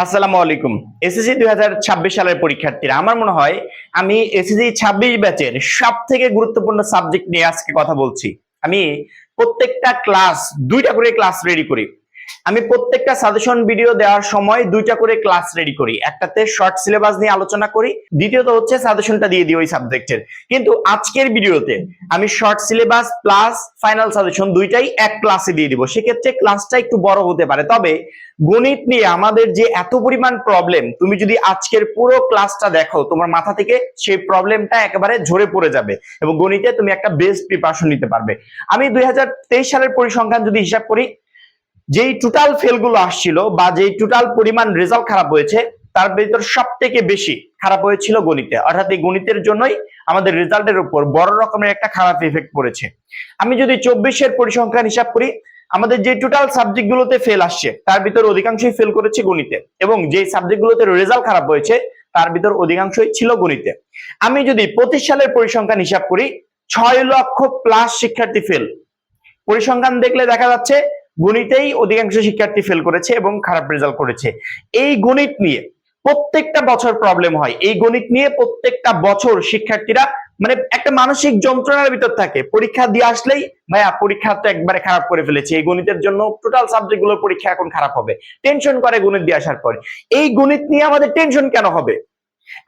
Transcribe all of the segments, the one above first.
আসসালামু আলাইকুম। এসএসসি 2026 সালের পরীক্ষার্থীরা, আমার মনে হয় আমি এসএসসি 26 ব্যাচের সবথেকে গুরুত্বপূর্ণ সাবজেক্ট নিয়ে আজকে কথা বলছি। আমি প্রত্যেকটা ক্লাস দুইটা করে ক্লাস রেডি করি। আমি প্রত্যেকটা সাজেশন ভিডিও দেওয়ার সময় দুইটা করে ক্লাস রেডি করি। একটাতে শর্ট সিলেবাস নিয়ে আলোচনা করি, দ্বিতীয়ত হচ্ছে সাজেশনটা দিয়ে দিই ওই সাবজেক্টের। কিন্তু আজকের ভিডিওতে আমি short syllabus plus final suggestion দুইটাই এক ক্লাসে দিয়ে দিব। সেক্ষেত্রে ক্লাসটা একটু বড় হতে পারে, তবে গণিত নিয়ে আমাদের যে এত পরিমাণ প্রবলেম, তুমি যদি আজকের পুরো ক্লাসটা দেখো তোমার মাথা থেকে সেই প্রবলেমটা একেবারে ঝরে পড়ে যাবে এবং গণিতে তুমি একটা বেস্ট প্রিপারেশন নিতে পারবে। আমি 2023 সালের পরিসংখ্যান যদি হিসাব করি, যেই টোটাল ফেল গুলো আসছিল বা যেই টোটাল পরিমাণ রেজাল্ট খারাপ হয়েছে, তার ভিতর সব থেকে বেশি খারাপ হয়েছিল গণিতে। অর্থাৎ এই গণিতের জন্যই আমাদের রেজাল্টের উপর বড় রকমের একটা খারাপ ইফেক্ট পড়েছে। আমি যদি 24-এর পরিসংখ্যান হিসাব করি, আমাদের যে টোটাল সাবজেক্ট গুলোতে ফেল আসছে তার ভিতর অধিকাংশই ফেল করেছে গণিতে, এবং যে সাবজেক্ট গুলোতে রেজাল্ট খারাপ হয়েছে তার ভিতর অধিকাংশই ছিল গণিতে। আমি যদি 25 সালের পরিসংখ্যান হিসাব করি, 6 লক্ষ প্লাস শিক্ষার্থী ফেল। পরিসংখ্যান দেখলে দেখা যাচ্ছে গণিতেই অধিকাংশ শিক্ষার্থী ফেল করেছে এবং খারাপ রেজাল্ট করেছে। এই গণিত নিয়ে প্রত্যেকটা বছর প্রবলেম হয়। এই গণিত নিয়ে প্রত্যেকটা বছর শিক্ষার্থীরা মানে একটা মানসিক যন্ত্রণার ভিতর থাকে। পরীক্ষা দিয়ে আসলেই ভাইয়া পরীক্ষা তো একবারে খারাপ করে ফেলেছে, এই গণিতের জন্য টোটাল সাবজেক্ট গুলোর পরীক্ষা এখন খারাপ হবে, টেনশন করে গণিত দিয়ে আসার পরে। এই গণিত নিয়ে আমাদের টেনশন কেন হবে?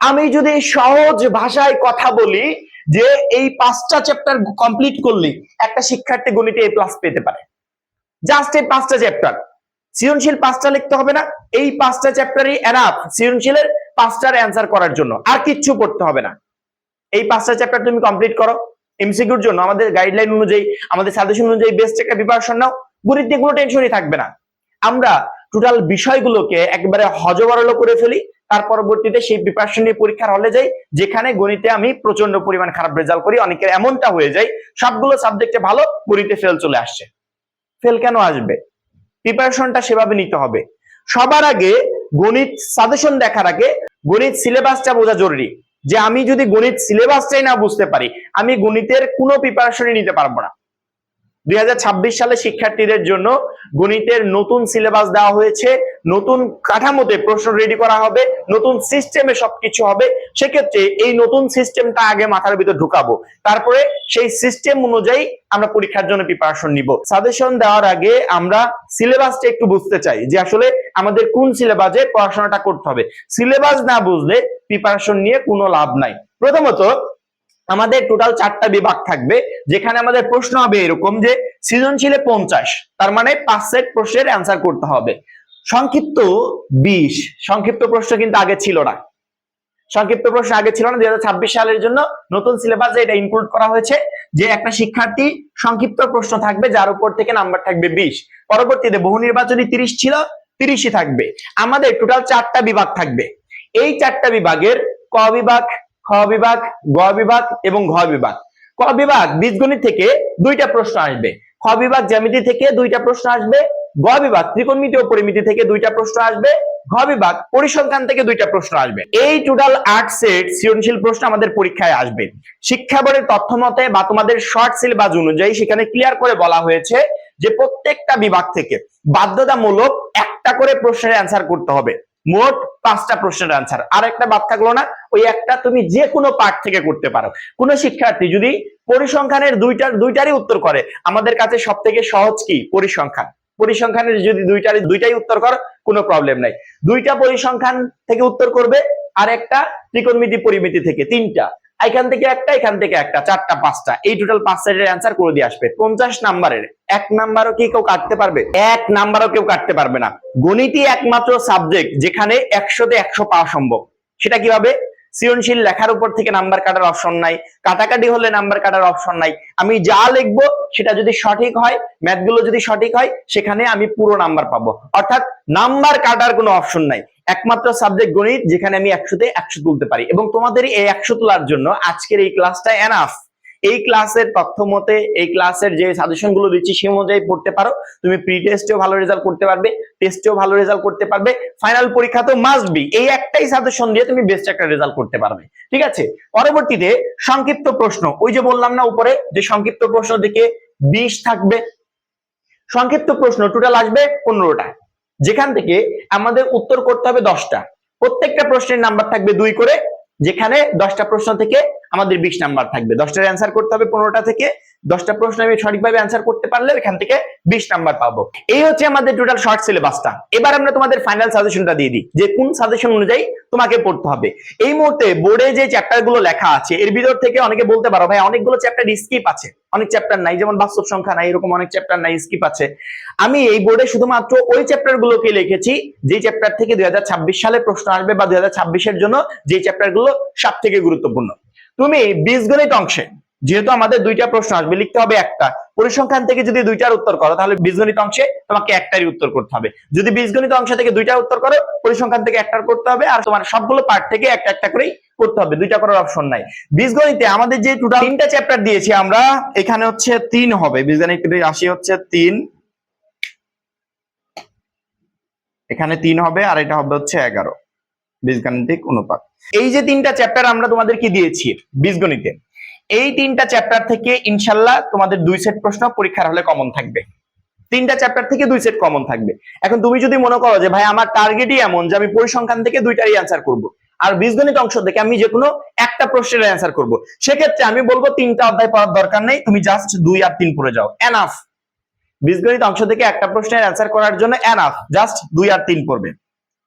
আমি যদি সহজ ভাষায় কথা বলি যে এই 5টা চ্যাপ্টার কমপ্লিট করলে একটা শিক্ষার্থী গণিতে A+ পেতে পারে। জাস্ট এই 5টা চ্যাপ্টার। সৃজনশীল 5টা লিখতে হবে না, এই 5টা চ্যাপ্টারই এনাফ সৃজনশীলের 5টার অ্যান্সার করার জন্য, আর কিচ্ছু পড়তে হবে না। এই 5টা চ্যাপ্টার তুমি কমপ্লিট করো, এমসিকিউর জন্য আমাদের গাইডলাইন অনুযায়ী, আমাদের সাজেশন অনুযায়ী বেস্ট একটা প্রিপারেশন নাও, গণিত নিয়ে কোনো টেনশনই থাকবে না। আমরা টোটাল বিষয়গুলোকে একবারে হজবরল করে ফেলি, তার পরবর্তীতে সেই প্রিপারেশন নিয়ে পরীক্ষার হলে যাই, যেখানে গণিতে আমি প্রচন্ড পরিমাণ খারাপ রেজাল্ট করি। অনেকের এমনটা হয়ে যায় সবগুলো সাবজেক্টে ভালো, গণিতে ফেল চলে আসছে। ফেল কেন আসবে? প্রিপারেশনটা সেভাবে নিতে হবে। সবার আগে গণিত সাজেশন দেখার আগে গণিত সিলেবাসটা বোঝা জরুরি। যে আমি যদি গণিত সিলেবাসটাই না বুঝতে পারি, আমি গণিতের কোনো প্রিপারেশনই নিতে পারবো না। 2026 সালে শিক্ষার্থীদের জন্য গণিতের নতুন সিলেবাস দেওয়া হয়েছে, নতুন কাঠামোতে প্রশ্ন রেডি করা হবে, নতুন সিস্টেমে সবকিছু হবে। সেক্ষেত্রে এই নতুন সিস্টেমটা আগে মাথার ভিতর ঢুকাবো, তারপরে সেই সিস্টেম অনুযায়ী আমরা পরীক্ষার জন্য প্রিপারেশন নিব। সাজেশন দেওয়ার আগে আমরা সিলেবাসটা একটু বুঝতে চাই যে আসলে আমাদের কোন সিলেবাসে পড়াশোনাটা করতে হবে। সিলেবাস না বুঝলে প্রিপারেশন নিয়ে কোনো লাভ নাই। প্রথমত আমাদের টোটাল 4টা বিভাগ থাকবে, যেখানে আমাদের প্রশ্ন হবে এরকম যে সৃজনশীলে 50, তার মানে 5 সেট প্রশ্নের অ্যান্সার করতে হবে। সংক্ষিপ্ত 20। সংক্ষিপ্ত প্রশ্ন কিন্তু আগে ছিল না। সংক্ষিপ্ত প্রশ্ন আগে ছিল না। 2026 সালের জন্য নতুন সিলেবাসে এটা ইনক্লুড করা হয়েছে যে একটা শিক্ষার্থী সংক্ষিপ্ত প্রশ্ন থাকবে যার উপর থেকে নাম্বার থাকবে 20। পরবর্তীতে বহু নির্বাচনী 30 ছিল, 30ই থাকবে। আমাদের টোটাল 4টা বিভাগ থাকবে। এই 4টা বিভাগের ক বিভাগ, খ বিভাগ, গ বিভাগ এবং ঘ বিভাগ। ক বিভাগ বীজগণিত থেকে 2টা প্রশ্ন আসবে, খ বিভাগ জ্যামিতি থেকে 2টা প্রশ্ন আসবে, গ বিভাগ ত্রিকোণমিতি ও পরিমিতি থেকে 2টা প্রশ্ন আসবে, ঘ বিভাগ পরিসংখ্যান থেকে 2টা প্রশ্ন আসবে। এই টোটাল 8 সেট সৃজনশীল প্রশ্ন আমাদের পরীক্ষায় আসবে। শিক্ষা বোর্ডের তথ্য মতে বা তোমাদের শর্ট সিলেবাস অনুযায়ী সেখানে ক্লিয়ার করে বলা হয়েছে যে প্রত্যেকটা বিভাগ থেকে বাধ্যতামূলক একটা করে প্রশ্নের অ্যান্সার করতে হবে। মোট 5টা প্রশ্নের অ্যান্সার, আর একটা বাদ থাকলো না, ওই একটা তুমি যে কোনো পার্ট থেকে করতে পারো। কোন শিক্ষার্থী যদি পরিসংখ্যানের দুইটারই উত্তর করে, আমাদের কাছে সব থেকে সহজ কি? পরিসংখ্যান। পরিসংখ্যানের যদি দুইটাই উত্তর করো, কোনো প্রবলেম নাই। 2টা পরিসংখ্যান থেকে উত্তর করবে, আর একটা ত্রিকোণমিতি পরিমিতি থেকে, 3টা। এখান থেকে একটা, এখান থেকে একটা, 4টা 5টা, এই টোটাল 5 সেটের অ্যান্সার করে দিয়ে আসবে। 50 নাম্বারের 1 নাম্বারও কি কেউ কাটতে পারবে? 1 নাম্বারও কেউ কাটতে পারবে না। গণিতই একমাত্র সাবজেক্ট যেখানে 100তে 100 পাওয়া সম্ভব। সেটা কিভাবে? সৃজনশীল লেখার উপর থেকে নাম্বার কাটার অপশন নাই, কাটাকাটি হলে নাম্বার কাটার অপশন নাই। আমি যা লিখবো সেটা যদি সঠিক হয়, ম্যাথগুলো যদি সঠিক হয়, সেখানে আমি পুরো নাম্বার পাবো। অর্থাৎ নাম্বার কাটার কোনো অপশন নাই। একমাত্র সাবজেক্ট গণিত যেখানে আমি 100তে 100 তুলতে পারি, এবং তোমাদের এই 100 তোলার জন্য আজকের এই ক্লাসটা এনাফ। এই ক্লাসের তথ্য মতে, এই ক্লাসের যে সাজেশন গুলো দিচ্ছি সেই অনুযায়ী পড়তে পারো, তুমি প্রি টেস্টেও ভালো রেজাল্ট করতে পারবে, টেস্টেও ভালো রেজাল্ট করতে পারবে, ফাইনাল পরীক্ষাতেও মাস্ট বি এই একটাই সাজেশন দিয়ে তুমি বেস্ট একটা রেজাল্ট করতে পারবে। ঠিক আছে? পরবর্তীতে সংক্ষিপ্ত প্রশ্ন, ওই যে বললাম না উপরে যে সংক্ষিপ্ত প্রশ্ন থেকে 20 থাকবে। সংক্ষিপ্ত প্রশ্ন টোটাল আসবে 15টা। যেখান থেকে আমাদের উত্তর করতে হবে 10টা। প্রত্যেকটা প্রশ্নের নাম্বার থাকবে 2 করে, যেখানে 10টা প্রশ্ন থেকে আমাদের 20 নাম্বার থাকবে। 10টার অ্যান্সার করতে হবে 15টা থেকে। 10টা প্রশ্ন আমি সঠিকভাবে অ্যান্সার করতে পারলে এখান থেকে 20 নাম্বার পাবো। এই হচ্ছে আমাদের টোটাল শর্ট সিলেবাসটা। এবার আমরা তোমাদের ফাইনাল সাজেশনটা দিয়ে দিই যে কোন সাজেশন অনুযায়ী তোমাকে পড়তে হবে। এই মুহূর্তে বোর্ডে যে চ্যাপ্টার গুলো লেখা আছে এর ভিতর থেকে অনেকে বলতে পারো ভাই অনেকগুলো চ্যাপ্টার স্কিপ আছে, অনেক চ্যাপ্টার নাই, যেমন বাস্তব সংখ্যা নাই, এরকম অনেক চ্যাপ্টার নাই, স্কিপ আছে। আমি এই বোর্ডে শুধুমাত্র ওই চ্যাপ্টার গুলোকে লিখেছি যে চ্যাপ্টার থেকে 2026 সালে প্রশ্ন আসবে বা 2026 এর জন্য যে চ্যাপ্টার গুলো সব থেকে গুরুত্বপূর্ণ। তুমি বীজগণিত অংশে যেহেতু আমাদের 2টা প্রশ্ন আসবে, লিখতে হবে একটা। পরিসংখ্যান থেকে যদি 2টার উত্তর করো তাহলে বীজগণিত অংশে তোমাকে একটারই উত্তর করতে হবে। যদি বীজগণিত অংশ থেকে 2টার উত্তর করো, পরিসংখ্যান থেকে একটার করতে হবে, আর তোমার সবগুলো পার্ট থেকে একটা একটা করেই করতে হবে, 2টা করার অপশন নাই। বীজগণিতে আমাদের যে টোটাল 3টা চ্যাপ্টার দিয়েছি আমরা, এখানে হচ্ছে 3 হবে, বীজগণিতের রাশি হচ্ছে 3, এখানে 3 হবে, আর এটা হবে হচ্ছে 11 বীজগাণিতিক অনুপাত। এই যে 3টা চ্যাপ্টার আমরা তোমাদেরকে দিয়েছি বীজগণিতে, এই 3টা চ্যাপ্টার থেকে ইনশাআল্লাহ তোমাদের 2 সেট প্রশ্ন পরীক্ষার হলে কমন থাকবে। 3টা চ্যাপ্টার থেকে 2 সেট কমন থাকবে। এখন তুমি যদি মনে করো যে ভাই আমার টার্গেটই এমন যে আমি পরিসংখ্যান থেকে 2টারই অ্যান্সার করব, আর বীজগণিত অংশ থেকে আমি যে কোনো একটা প্রশ্নের অ্যান্সার করব, সেক্ষেত্রে আমি বলবো 3টা অধ্যায় পড়ার দরকার নেই, তুমি জাস্ট 2 আর 3 পড়ে যাও, এনাফ। বীজগণিত অংশ থেকে একটা প্রশ্নের অ্যান্সার করার জন্য এনাফ, জাস্ট 2 আর 3 পড়বে,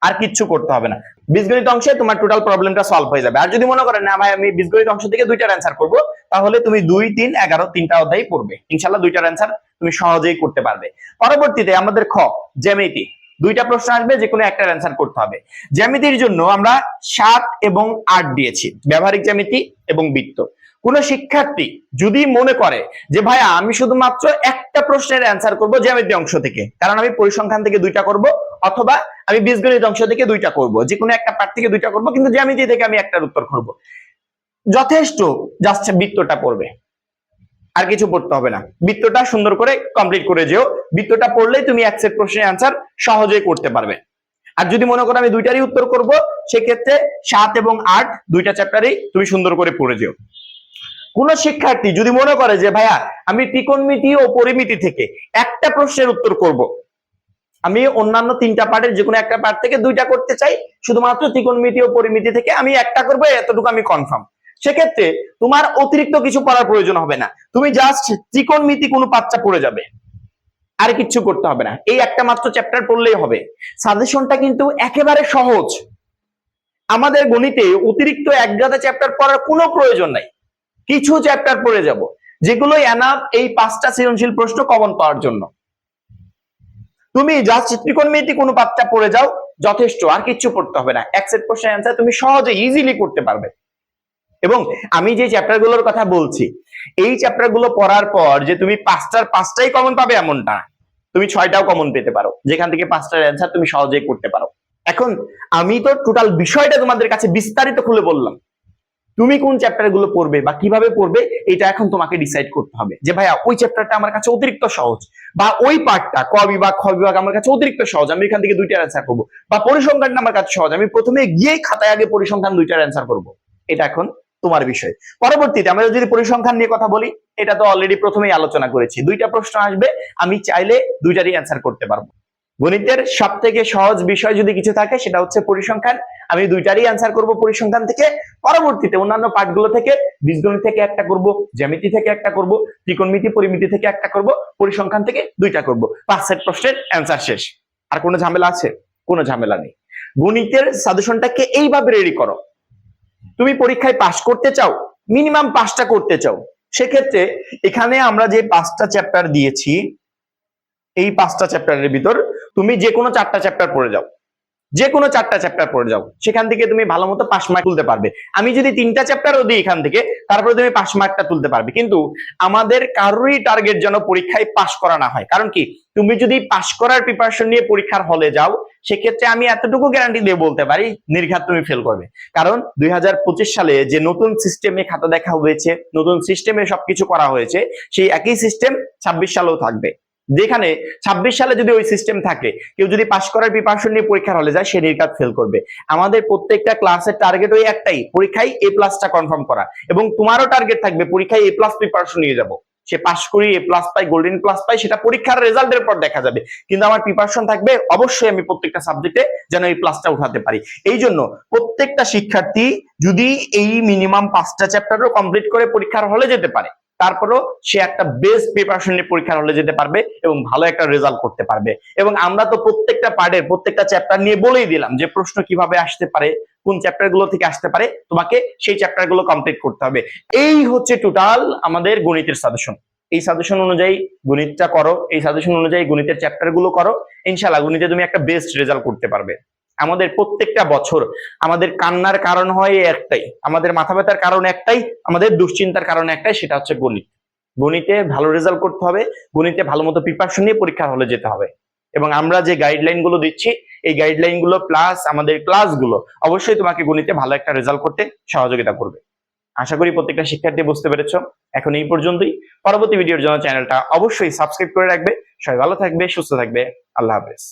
আর কিচ্ছু করতে হবে না। বীজগণিত অংশে তোমার টোটাল প্রবলেমটা সলভ হয়ে যাবে। আর যদি মনে করেন না ভাই আমি বীজগণিত অংশ থেকে 2টার অ্যান্সার করব, তাহলে তুমি 2, 3, 11 3টা অধ্যায় পড়বে, ইনশাআল্লাহ 2টার অ্যান্সার তুমি সহজেই করতে পারবে। পরবর্তীতে আমাদের খ জ্যামিতি, 2টা প্রশ্ন আসবে, যে কোনো একটার অ্যান্সার করতে হবে। জ্যামিতির জন্য আমরা 7 এবং 8 দিয়েছি, ব্যবহারিক জ্যামিতি এবং বৃত্ত। কোন শিক্ষার্থী যদি মনে করে যে ভাইয়া আমি শুধুমাত্র একটা প্রশ্নের অ্যান্সার করব জ্যামিতি অংশ থেকে, কারণ আমি পরিসংখ্যান থেকে 2টা করব, অথবা আমি বীজগণিত অংশ থেকে 2টা করব, যে কোনো একটা পার্ট থেকে 2টা করব, কিন্তু জ্যামিতি থেকে আমি একটার উত্তর করব, যথেষ্ট জাস্ট বৃত্তটা পড়বে, আর কিছু পড়তে হবে না। বৃত্তটা সুন্দর করে কমপ্লিট করে যেও, বৃত্তটা পড়লেই তুমি এক সেট প্রশ্নের অ্যান্সার সহজেই করতে পারবে। আর যদি মনে করো আমি 2টারই উত্তর করব, সেক্ষেত্রে 7 এবং 8 2টা চ্যাপ্টারই তুমি সুন্দর করে পড়ে যেও। কোন শিক্ষার্থী যদি মনে করে যে ভাইয়া আমি ত্রিকোণমিতি ও পরিমিতি থেকে একটা প্রশ্নের উত্তর করব, আমি অন্যান্য 3টা পার্টের যে কোনো একটা পার্ট থেকে 2টা করতে চাই, শুধুমাত্র ত্রিকোণমিতি ও পরিমিতি থেকে আমি একটা করব, এতটুকু আমি কনফার্ম, সেক্ষেত্রে তোমার অতিরিক্ত কিছু পড়ার প্রয়োজন হবে না, তুমি জাস্ট ত্রিকোণমিতি কোনো পাঁচটা পড়ে যাবে, আর কিচ্ছু করতে হবে না, এই একটা মাত্র চ্যাপ্টার পড়লেই হবে। সাজেশনটা কিন্তু একেবারে সহজ, আমাদের গণিতে অতিরিক্ত এক গাদা চ্যাপ্টার পড়ার কোনো প্রয়োজন নাই, কিছু চ্যাপ্টার পড়ে যাব, যেগুলো এনাফ এই 5টা সৃজনশীল প্রশ্ন কমন পাওয়ার জন্য। তুমি জাস্ট ত্রিকোণমিতি কোনো পাঁচটা পড়ে যাও, যথেষ্ট, আর কিছু পড়তে হবে না, এক সেট প্রশ্নের অ্যান্সার তুমি সহজে ইজিলি করতে পারবে। এবং আমি যে চ্যাপ্টার গুলোর কথা বলছি, এই চ্যাপ্টার গুলো পড়ার পর যে তুমি 5টার 5টাই কমন পাবে এমনটা, তুমি 6টাও কমন পেতে পারো, যেখান থেকে 5টার অ্যান্সার তুমি সহজেই করতে পারো। এখন আমি তো টোটাল বিষয়টা তোমাদের কাছে বিস্তারিত খুলে বললাম, তুমি কোন চ্যাপ্টার গুলো পড়বে বা কিভাবে পড়বে এটা এখন তোমাকে ডিসাইড করতে হবে, যে ভাইয়া ওই চ্যাপ্টারটা আমার কাছে অতিরিক্ত সহজ, বা ওই পার্টটা ক বিভাগ খ বিভাগ আমার কাছে অতিরিক্ত সহজ, আমি এখান থেকে 2টার অ্যান্সার করবো, বা পরিসংখ্যানটা আমার কাছে সহজ, আমি প্রথমে গিয়ে খাতায় আগে পরিসংখ্যান 2টার অ্যান্সার করব, এটা এখন তোমার বিষয়। পরবর্তীতে আমরা যদি পরিসংখ্যান নিয়ে কথা বলি, এটা তো অলরেডি প্রথমেই আলোচনা করেছি, 2টা প্রশ্ন আসবে, আমি চাইলে 2টারই অ্যান্সার করতে পারবো। গণিতের সব থেকে সহজ বিষয় যদি কিছু থাকে সেটা হচ্ছে পরিসংখ্যান, আমি 2টারই অ্যান্সার করব পরিসংখ্যান থেকে। পরবর্তীতে অন্যান্য পার্টগুলো থেকে বীজগণিত থেকে একটা করব, জ্যামিতি থেকে একটা করব, ত্রিকোণমিতি পরিমিতি থেকে একটা করব, পরিসংখ্যান থেকে 2টা করব, 5 সেট প্রশ্নের অ্যান্সার শেষ। আর কোনো ঝামেলা আছে? কোনো ঝামেলা নেই। গণিতের সাজেশনটাকে এইভাবে রেডি করো, তুমি পরীক্ষায় পাস করতে চাও, মিনিমাম 5টা করতে চাও, সেক্ষেত্রে এখানে আমরা যে 5টা চ্যাপ্টার দিয়েছি, এই 5টা চ্যাপ্টারের ভিতর তুমি যে কোনো 4টা চ্যাপ্টার পড়ে যাও, যে কোনো 4টা চ্যাপ্টার পড়ে যাও, সেখান থেকে তুমি ভালো মতো 5 মার্ক তুলতে পারবে। আমি যদি 3টা চ্যাপ্টারও দিই এখান থেকে, তারপরে তুমি 5 মার্কটা তুলতে পারবে। কিন্তু আমাদের কারোরই টার্গেট যেন পরীক্ষায় পাস করা না হয়, কারণ কি তুমি যদি পাস করার প্রিপারেশন নিয়ে পরীক্ষার হলে যাও, সেক্ষেত্রে আমি এতটুকু গ্যারান্টি দিয়ে বলতে পারি নির্ঘাত তুমি ফেল করবে। কারণ 2025 সালে যে নতুন সিস্টেমে খাতা দেখা হয়েছে, নতুন সিস্টেমে সবকিছু করা হয়েছে, সেই একই সিস্টেম 26 সালেও থাকবে, যেখানে 26 সালে যদি ওই সিস্টেম থাকে, কেউ যদি পাস করার প্রিপারেশন নিয়ে পরীক্ষার হলে যায়, সে নির্ঘাত ফেল করবে। আমাদের প্রত্যেকটা ক্লাসের টার্গেট ওই একটাই, পরীক্ষায় A+টা কনফার্ম করা, এবং তোমারও টার্গেট থাকবে পরীক্ষায় A+ প্রিপারেশন নিয়ে যাব। সে পাস করি এ প্লাস পাই গোল্ডেন প্লাস পাই সেটা পরীক্ষার রেজাল্টের পর দেখা যাবে, কিন্তু আমার প্রিপারেশন থাকবে অবশ্যই আমি প্রত্যেকটা সাবজেক্টে যেন এই প্লাসটা উঠাতে পারি। এই জন্য প্রত্যেকটা শিক্ষার্থী যদি এই মিনিমাম 5টা চ্যাপ্টারও কমপ্লিট করে পরীক্ষার হলে যেতে পারে, তারপরও সে একটা বেস্ট প্রিপারেশন নিয়ে পরীক্ষার হলে যেতে পারবে এবং ভালো একটা রেজাল্ট করতে পারবে। এবং আমরা তো প্রত্যেকটা পার্টের প্রত্যেকটা চ্যাপ্টার নিয়ে বলেই দিলাম যে প্রশ্ন কিভাবে আসতে পারে, কোন চ্যাপ্টার গুলো থেকে আসতে পারে, তোমাকে সেই চ্যাপ্টার গুলো কমপ্লিট করতে হবে। এই হচ্ছে টোটাল আমাদের গণিতের সাজেশন। এই সাজেশন অনুযায়ী গণিতটা করো, এই সাজেশন অনুযায়ী গণিতের চ্যাপ্টার গুলো করো, ইনশাআল্লাহ গণিতে তুমি একটা বেস্ট রেজাল্ট করতে পারবে। আমাদের প্রত্যেকটা বছর আমাদের কান্নার কারণ হয় একটাই, আমাদের মাথা ব্যথার কারণ একটাই, আমাদের দুশ্চিন্তার কারণ একটাই, সেটা হচ্ছে গণিত। গণিতে ভালো রেজাল্ট করতে হবে, গণিতে ভালো মতো প্রিপারেশন নিয়ে পরীক্ষার হলে যেতে হবে। এবং আমরা যে গাইডলাইন গুলো দিচ্ছি এই গাইডলাইন গুলো প্লাস আমাদের ক্লাসগুলো অবশ্যই তোমাকে গণিতে ভালো একটা রেজাল্ট করতে সহযোগিতা করবে। আশা করি প্রত্যেকটা শিক্ষার্থী বুঝতে পেরেছো। এখন এই পর্যন্তই। পরবর্তী ভিডিওর জন্য চ্যানেলটা অবশ্যই সাবস্ক্রাইব করে রাখবে। সবাই ভালো থাকবে, সুস্থ থাকবে। আল্লাহ হাফেজ।